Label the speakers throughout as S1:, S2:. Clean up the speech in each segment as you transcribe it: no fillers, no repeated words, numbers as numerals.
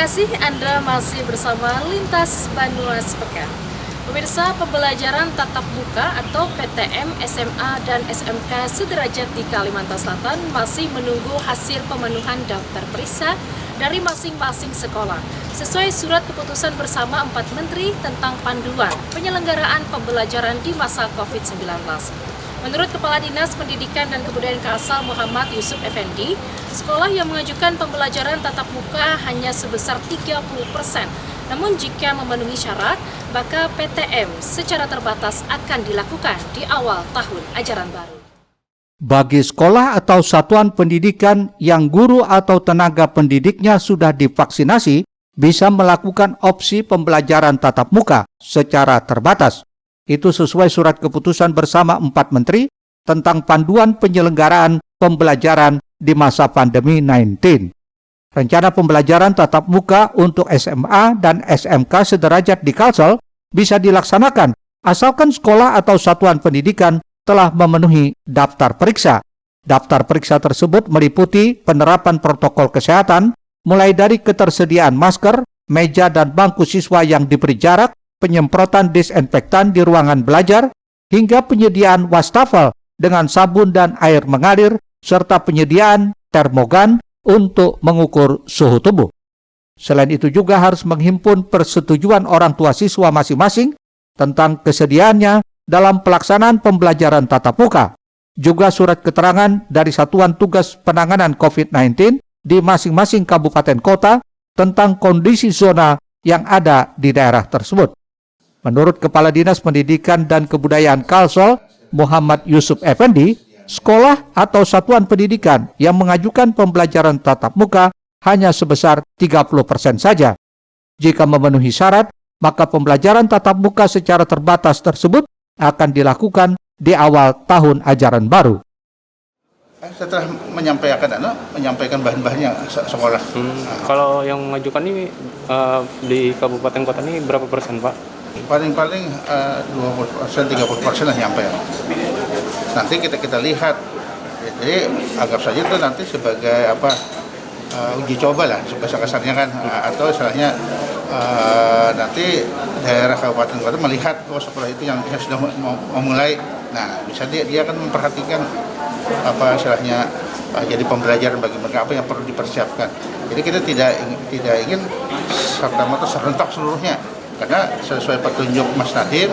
S1: kasih Anda masih bersama Lintas Banua Sepekan. Pemirsa, pembelajaran tatap muka atau PTM SMA dan SMK sederajat di Kalimantan Selatan masih menunggu hasil pemenuhan daftar periksa dari masing-masing sekolah sesuai surat keputusan bersama 4 menteri tentang panduan penyelenggaraan pembelajaran di masa COVID-19. Menurut Kepala Dinas Pendidikan dan Kebudayaan Kalsel Muhammad Yusuf Effendi, sekolah yang mengajukan pembelajaran tatap muka hanya sebesar 30%. Namun jika memenuhi syarat, maka PTM secara terbatas akan dilakukan di awal tahun ajaran baru.
S2: Bagi sekolah atau satuan pendidikan yang guru atau tenaga pendidiknya sudah divaksinasi, bisa melakukan opsi pembelajaran tatap muka secara terbatas. Itu sesuai surat keputusan bersama 4 menteri tentang panduan penyelenggaraan pembelajaran di masa pandemi 19. Rencana pembelajaran tatap muka untuk SMA dan SMK sederajat di Kalsel bisa dilaksanakan asalkan sekolah atau satuan pendidikan telah memenuhi daftar periksa. Daftar periksa tersebut meliputi penerapan protokol kesehatan, mulai dari ketersediaan masker, meja dan bangku siswa yang diberi jarak, penyemprotan disinfektan di ruangan belajar, hingga penyediaan wastafel dengan sabun dan air mengalir, serta penyediaan termogan untuk mengukur suhu tubuh. Selain itu juga harus menghimpun persetujuan orang tua siswa masing-masing tentang kesediaannya dalam pelaksanaan pembelajaran tatap muka. Juga surat keterangan dari Satuan Tugas Penanganan COVID-19 di masing-masing kabupaten kota tentang kondisi zona yang ada di daerah tersebut. Menurut Kepala Dinas Pendidikan dan Kebudayaan Kalsel Muhammad Yusuf Effendi, sekolah atau satuan pendidikan yang mengajukan pembelajaran tatap muka hanya sebesar 30% saja. Jika memenuhi syarat, maka pembelajaran tatap muka secara terbatas tersebut akan dilakukan di awal tahun ajaran baru.
S3: Setelah menyampaikan bahan-bahannya sekolah.
S4: Kalau yang mengajukan ini di kabupaten kota ini berapa persen, Pak?
S3: Paling-paling 20%, 30% lah nyampe. Nanti kita lihat. Jadi anggap saja itu nanti sebagai uji coba lah, sebesar-besarnya kan, atau istilahnya nanti daerah kabupaten kota melihat sekolah itu yang sudah memulai. Nah, bisa dia akan memperhatikan istilahnya jadi pembelajaran bagi mereka apa yang perlu dipersiapkan. Jadi kita tidak ingin serta-merta serentak seluruhnya, karena sesuai petunjuk Mas Nadiem,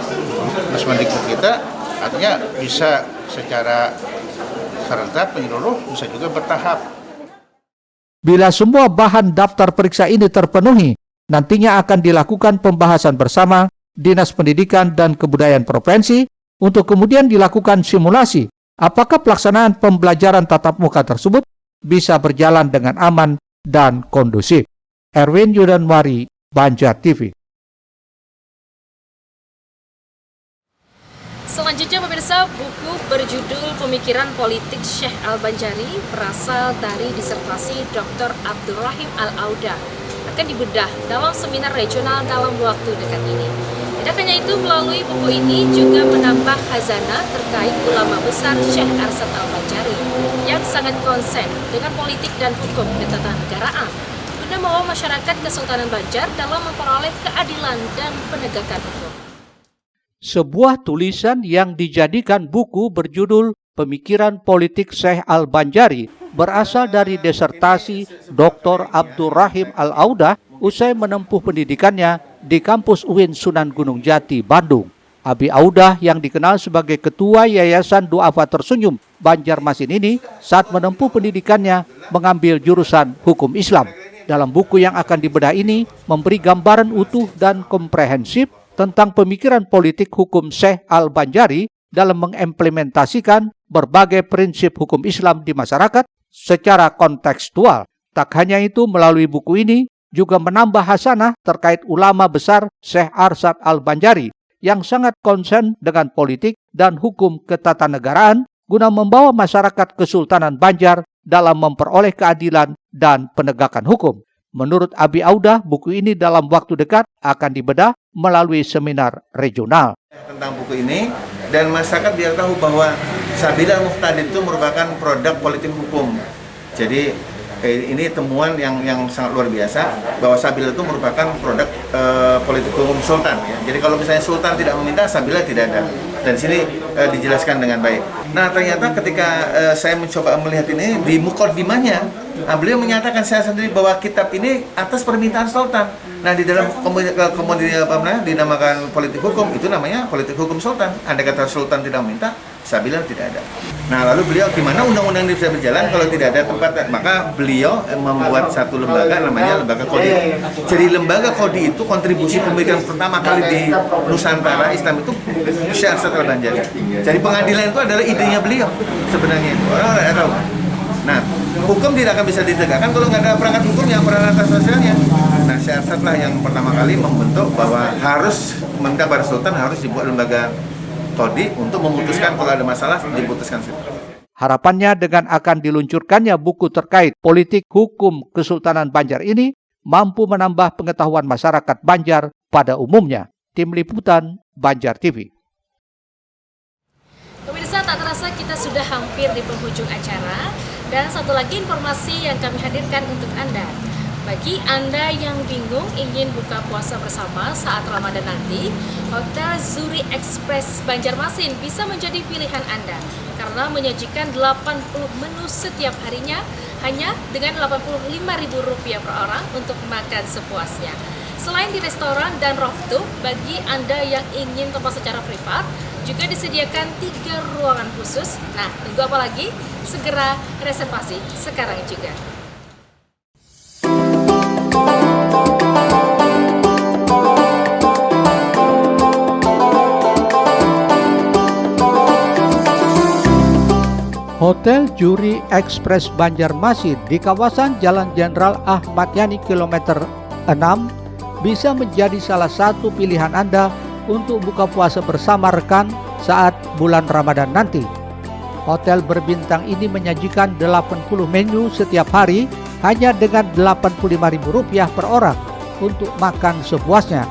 S3: Mas Mendikbud kita, artinya bisa secara serentak menyeluruh, bisa juga bertahap.
S2: Bila semua bahan daftar periksa ini terpenuhi, nantinya akan dilakukan pembahasan bersama Dinas Pendidikan dan Kebudayaan Provinsi untuk kemudian dilakukan simulasi apakah pelaksanaan pembelajaran tatap muka tersebut bisa berjalan dengan aman dan kondusif. Erwin Yudanwari, Banjar TV.
S1: Selanjutnya pemirsa, buku berjudul Pemikiran Politik Syekh Al-Banjari berasal dari disertasi Dr. Abdurrahim Al-Auda akan dibedah dalam seminar regional dalam waktu dekat ini. Tidak hanya itu, melalui buku ini juga menambah khazanah terkait ulama besar Syekh Arsad Al-Banjari yang sangat konsen dengan politik dan hukum ketatanegaraan guna membawa masyarakat Kesultanan Banjar dalam memperoleh keadilan dan penegakan hukum.
S2: Sebuah tulisan yang dijadikan buku berjudul Pemikiran Politik Syekh Al-Banjari berasal dari disertasi Dr. Abdurrahim Al-Auda usai menempuh pendidikannya di kampus UIN Sunan Gunung Jati, Bandung. Abi Audah yang dikenal sebagai Ketua Yayasan Duafa Tersenyum Banjarmasin ini saat menempuh pendidikannya mengambil jurusan Hukum Islam. Dalam buku yang akan dibedah ini memberi gambaran utuh dan komprehensif tentang pemikiran politik hukum Syekh Al-Banjari dalam mengimplementasikan berbagai prinsip hukum Islam di masyarakat secara kontekstual. Tak hanya itu, melalui buku ini juga menambah hasanah terkait ulama besar Syekh Arsad Al-Banjari yang sangat konsen dengan politik dan hukum ketatanegaraan guna membawa masyarakat Kesultanan Banjar dalam memperoleh keadilan dan penegakan hukum. Menurut Abi Audah, buku ini dalam waktu dekat akan dibedah melalui seminar regional.
S5: Tentang buku ini, dan masyarakat biar tahu bahwa Sabil Al-Muqtadin itu merupakan produk politik hukum. Jadi Ini temuan yang sangat luar biasa bahwa Sabila itu merupakan produk politik hukum sultan. Ya. Jadi kalau misalnya sultan tidak meminta, Sabila tidak ada. Dan sini dijelaskan dengan baik. Nah ternyata ketika saya mencoba melihat ini di mukaddimahnya, beliau menyatakan saya sendiri bahwa kitab ini atas permintaan sultan. Nah di dalam kemudian dinamakan politik hukum, itu namanya politik hukum sultan. Andai kata sultan tidak meminta, Sabila tidak ada. Nah lalu beliau gimana undang-undang ini bisa berjalan kalau tidak ada tempat? Maka beliau membuat satu lembaga namanya lembaga kodi. Jadi lembaga kodi itu kontribusi pemikiran pertama kali di Nusantara Islam itu Syekh Satel Banjar. Jadi pengadilan itu adalah idenya beliau sebenarnya itu. Orang tidak tahu. Nah hukum tidak akan bisa ditegakkan kalau nggak ada perangkat hukum yang perangkat sosialnya. Nah Syekh Satel lah yang pertama kali membentuk bahwa harus meminta pada sultan harus dibuat lembaga kodi untuk memutuskan kalau ada masalah diputuskan situ.
S2: Harapannya dengan akan diluncurkannya buku terkait politik hukum Kesultanan Banjar ini mampu menambah pengetahuan masyarakat Banjar pada umumnya. Tim Liputan Banjar TV.
S1: Pemirsa, tak terasa kita sudah hampir di penghujung acara dan satu lagi informasi yang kami hadirkan untuk Anda. Bagi Anda yang bingung ingin buka puasa bersama saat Ramadan nanti, Hotel Zuri Express Banjarmasin bisa menjadi pilihan Anda karena menyajikan 80 menu setiap harinya hanya dengan Rp85.000 per orang untuk makan sepuasnya. Selain di restoran dan rooftop, bagi Anda yang ingin tempat secara privat, juga disediakan 3 ruangan khusus. Nah, tunggu apa lagi? Segera reservasi sekarang juga.
S2: Hotel Zuri Express Banjarmasin di kawasan Jalan Jenderal Ahmad Yani kilometer 6 bisa menjadi salah satu pilihan Anda untuk buka puasa bersama rekan saat bulan Ramadan nanti. Hotel berbintang ini menyajikan 80 menu setiap hari hanya dengan Rp85.000 per orang untuk makan sepuasnya.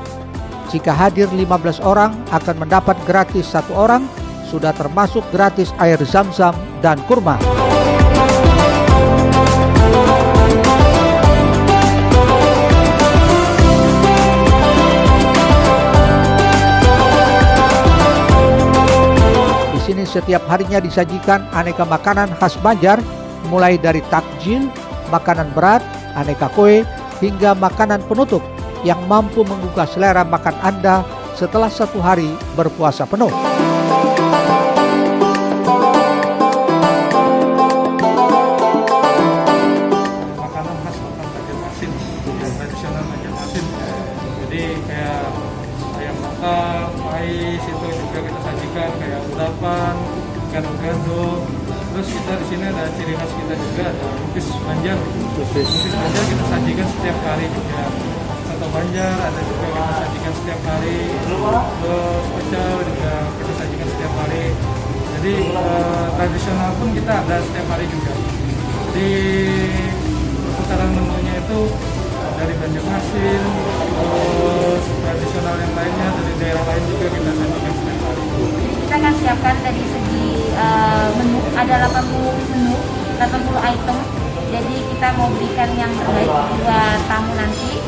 S2: Jika hadir 15 orang akan mendapat gratis 1 orang, sudah termasuk gratis air zam-zam dan kurma. Di sini setiap harinya disajikan aneka makanan khas Banjar, mulai dari takjil, makanan berat, aneka kue, hingga makanan penutup yang mampu menggugah selera makan Anda setelah 1 hari berpuasa penuh.
S6: Makanan khas kota Banjarmasin, tradisional Banjarmasin. Jadi kayak ayam bakar, pais itu juga kita sajikan, kayak udapan, gado-gado. Terus kita di sini ada ciri khas kita juga, ada lupis Banjar. Lupis Banjar kita sajikan setiap hari juga. Soto Banjar ada juga kita sajikan setiap hari. Terus pecel juga kita sajikan setiap hari. Jadi tradisional pun kita ada setiap hari juga. Di perputaran menunya itu dari Banjarmasin, terus tradisional yang lainnya dari daerah lain juga kita sajikan setiap hari.
S7: Kita akan siapkan dari segi menu, ada 80 menu, 80 item. Jadi kita mau berikan yang terbaik buat tamu nanti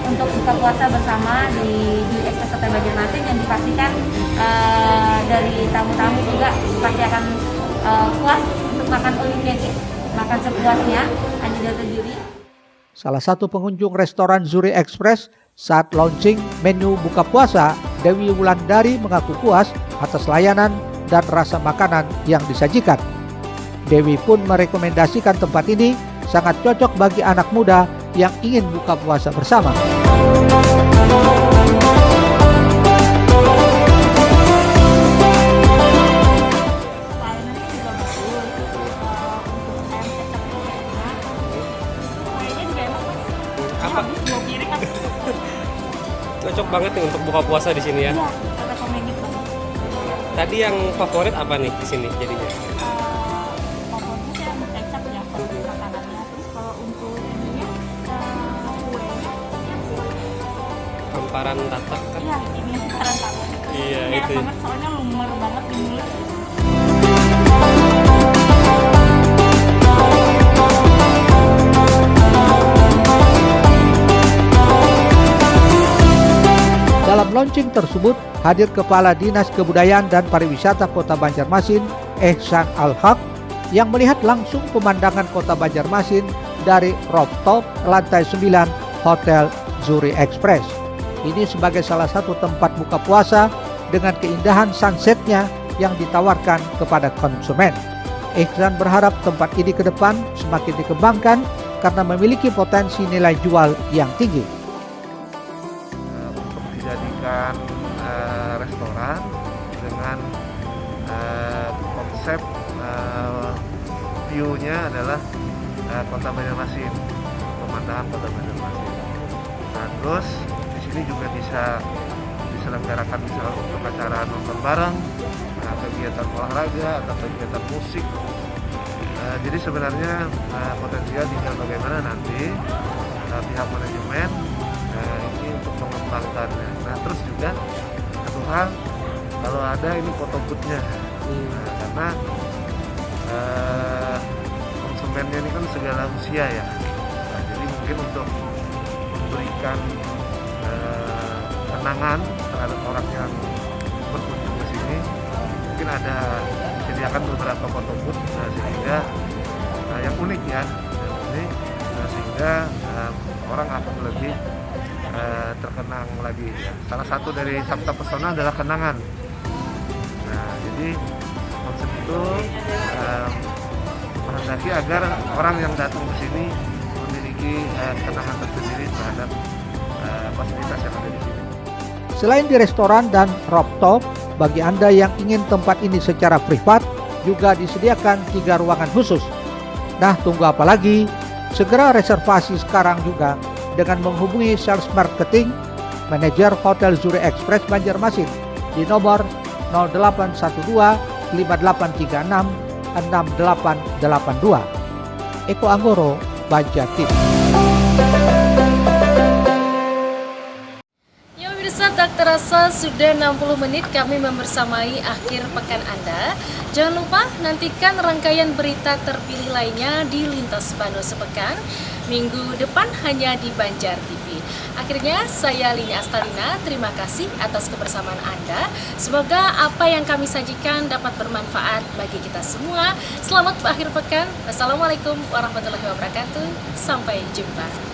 S7: untuk buka puasa bersama di Express Hotel Banjarmasin, yang dipastikan dari tamu-tamu juga pasti akan puas untuk makan all you can eat, makan sepuasnya, hanya terdiri.
S2: Salah satu pengunjung restoran Zuri Express saat launching menu buka puasa, Dewi Wulandari mengaku puas atas layanan dan rasa makanan yang disajikan. Dewi pun merekomendasikan tempat ini sangat cocok bagi anak muda yang ingin buka puasa bersama.
S4: Apa? Cocok banget nih untuk buka puasa di sini ya.
S7: Iya, rekomendasi banget.
S4: Tadi yang favorit apa nih di sini jadinya?
S7: Favoritnya yang kecap ya, makanannya. Terus kalau untuk ininya, kuenya,
S4: Hamparan tatak kan?
S7: ya ini sekarang tahu.
S4: Iya,
S7: Enak
S4: itu.
S7: banget, soalnya lumer banget di mulut.
S2: launching tersebut hadir Kepala Dinas Kebudayaan dan Pariwisata Kota Banjarmasin, Ehsan Al-Haq, yang melihat langsung pemandangan Kota Banjarmasin dari rooftop lantai 9 Hotel Zuri Express. Ini sebagai salah satu tempat buka puasa dengan keindahan sunsetnya yang ditawarkan kepada konsumen. Ehsan berharap tempat ini ke depan semakin dikembangkan karena memiliki potensi nilai jual yang tinggi.
S8: Untuk dijadikan restoran dengan konsep view-nya adalah Kota Banjarmasin, pemandangan Kota Banjarmasin. Nah, terus di sini juga bisa diselenggarakan misalnya untuk acara nonton bareng, kegiatan olahraga atau kegiatan musik. Jadi sebenarnya potensial tinggal bagaimana nanti pihak manajemen ini untuk mengembangkannya. Nah, terus juga satu hal, kalau ada ini foto booth-nya, karena konsumennya ini kan segala usia ya. Nah, jadi mungkin untuk memberikan kenangan terhadap orang yang berkunjung ke sini, mungkin ada disediakan beberapa foto booth, sehingga yang unik ya, sehingga orang akan lebih terkenang lagi ya. Salah satu dari Sabta Pesona adalah kenangan. Nah, jadi konsep itu menghendaki agar orang yang datang ke sini memiliki kenangan tersendiri terhadap fasilitas yang ada di sini.
S2: Selain di restoran dan rooftop, bagi Anda yang ingin tempat ini secara privat, juga disediakan 3 ruangan khusus. Nah, tunggu apa lagi? Segera reservasi sekarang juga dengan menghubungi sales marketing manajer Hotel Zuri Express Banjarmasin di nomor 0812 5836 6882. Eko Anggoro, Banjar TV.
S1: Tak terasa sudah 60 menit kami membersamai akhir pekan Anda. Jangan lupa nantikan rangkaian berita terpilih lainnya di Lintas Bandung Sepekan minggu depan hanya di Banjar TV. Akhirnya saya Lini Astalina, terima kasih atas kebersamaan Anda. Semoga apa yang kami sajikan dapat bermanfaat bagi kita semua. Selamat akhir pekan. Wassalamualaikum warahmatullahi wabarakatuh. Sampai jumpa.